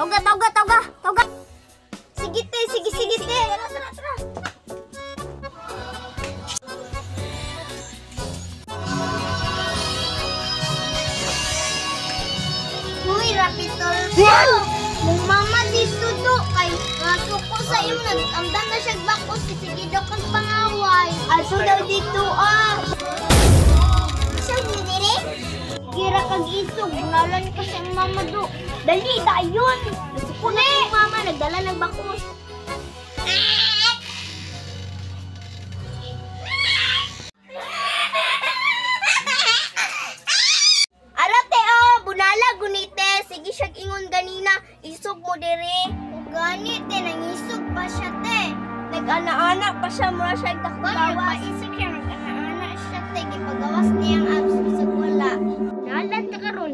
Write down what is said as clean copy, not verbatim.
Tawga. Sige te. Tara. Uy, Rapitol. Mong mama dito do kay masuko sa imo nag-amdan na siya bakos sige daw kang pangaway. Aso daw dito Siya dire? Gira kag isog, nalan ko sa mama do. Dali dayon. Nasuko na yung mama nagdala ng bakos. Gunite, sige siya ingon ganina, isog mo dire. Ganite, nangisog pa siya te. Nag-ana-ana pa siya, mura siya takagawas. Isog siya, nag-ana-ana siya te. Gipagawas niyang abs, isog wala. Nalan ka karon.